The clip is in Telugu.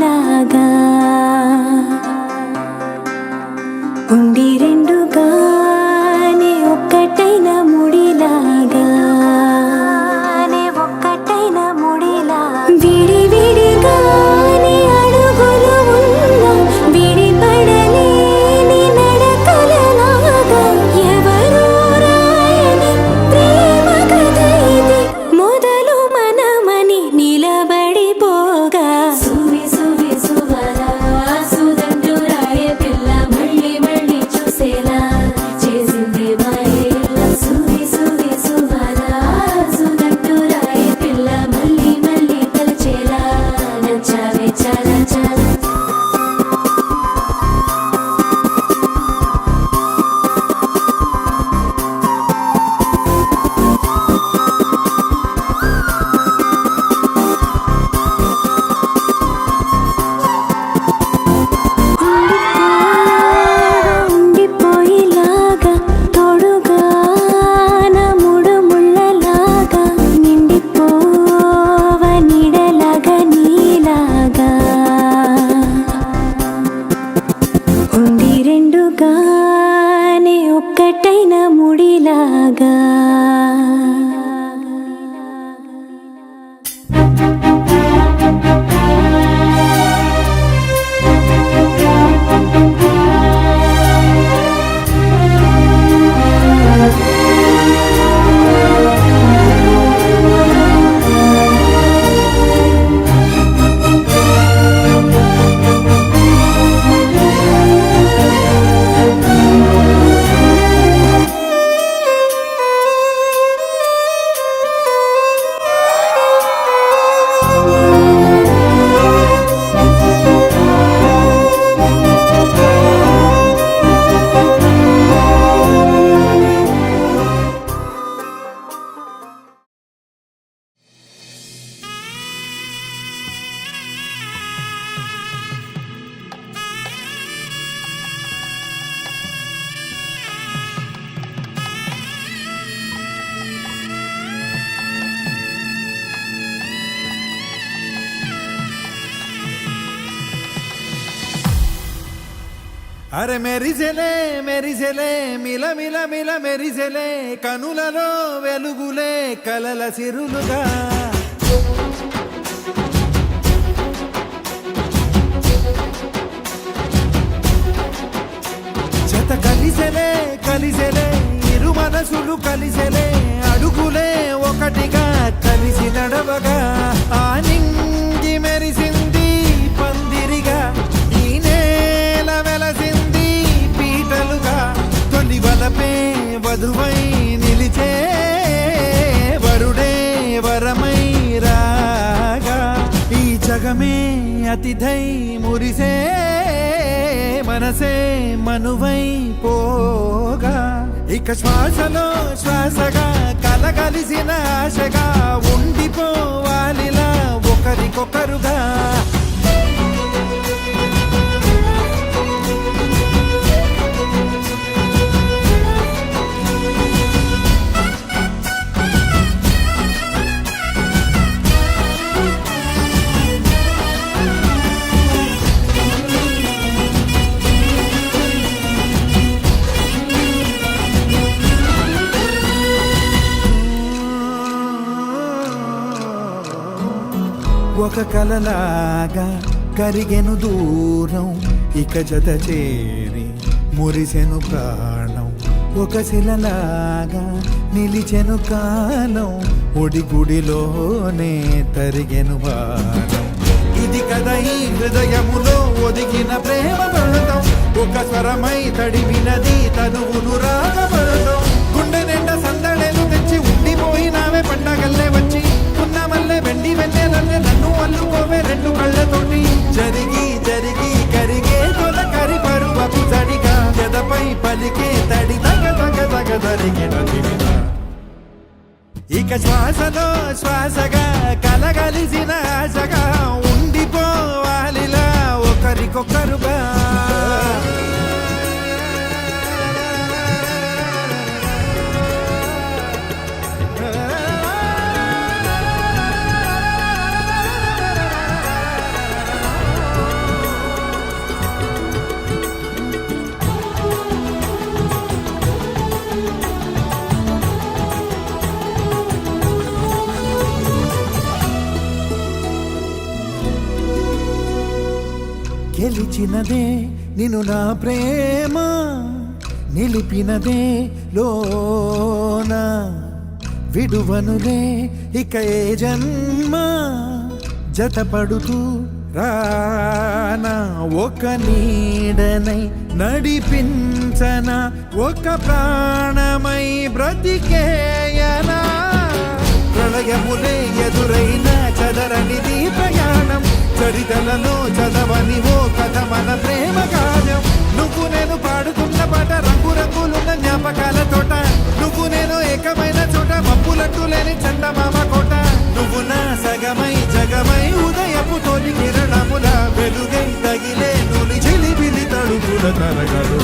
ముడిలాగా ఉండి రెండుగానే ఒక్కటైన ముడిలాగా విడి విడిగానే అడుగులు ఉన్న విడిపడలేని నడకలలాగా ఎవరూ రాయని ప్రేమ కథ ఇది మొదలు మనమని నిలబడిపోగా సువి సువి సువరా సుదంటూ రాయే పిల్ల మళ్ళీ మళ్ళీ చూసేలా చేసింది మాయేలా సువి సువి సువరా సుదంటూ రాయే పిల్ల మళ్ళీ మళ్ళీ తలచేలా నచ్చావే చాలా చాలా ఉండిపోయేలాగా తోడుగా నా మూడు ముళ్ళలాగా నిండిపోవ నీడలాగా నీలాగా ఉండి రెండుగానే ఒక్కటైన ముడిలాగా అరే మెరిసెలే మెరిసెలే మిల మిల మిల మెరిసెలే కనులలో వెలుగులే కలల సిరులుగా జత కలిసెలే కలిసెలే ఇరు మనసులు కలిసెలే అడుగులే ఒకటిగా కలిసి నడవగా ఆ నింగి మెరిసింది పందిరిగా ఈ నేల వెలసింది పీటలుగా తొలి వలపే వధువై నిలిచే వరుడే వరమై రాగా ఈ జగమే అతిథై మురిసే మనసే మనువై పోగా ఇక శ్వాసలో శ్వాసగా కలగలిసిన ఆశగా ఉండిపోవాలిలా ఒకరికొకరుగా ఒక కలలాగా కరిగెను దూరం ఇక జత చేరి మురిసెను ప్రాణం ఒక శిలలాగా నిలిచెను కాలం ఒడిగుడిలోనే తరిగెను వారం ఇది కదా ఈ హృదయములో ఒదిగిన ప్రేమ పడతాం ఒక స్వరమై తడివినది తనువును రాగపడతాం గుండె నిండా సందడేలు తెచ్చి ఉండిపోయినావే పండగల్లే వచ్చి ఉన్న మల్లె వెండి వెన్నెలల్లే నన్ను అల్లుకోవే రెండు కళ్ళతోటి జరిగి జరిగి కరిగే తొల కరి పరువపు తడిగా ఎదపై పలికే తడి తగ తగ తగ తరిగిన తిరిగా ఇక శ్వాసలో శ్వాసగా కలగలిసిన ఆశగా ఉండిపోవాలిలా ఒకరికొకరుగా గెలిచినదే నిన్ను నా ప్రేమ నిలిపినదే లోన విడువనులే ఇక ఏ జన్మ జతపడుతూ రానా ఒక నీడనై నడిపించన ఒక ప్రాణమై బ్రతికేయనా ప్రళయములే ఎదురైన చదరనిది ప్రయాణం చరితలలో చదవని ఓ కథ మన ప్రేమ గానం నువ్వు నేను పాడుతున్న పాట రంగు రంగులున్న జ్ఞాపకాల తోట నువ్వు నేను ఏకమైన చోట మబ్బులట్టు లేని చందమామ కోట నువ్వు నా సగమై జగమై ఉదయపు తోలి కిరణముల వెలుగై తగిలే నులి చిలిబిలి తడుపుల తరగలు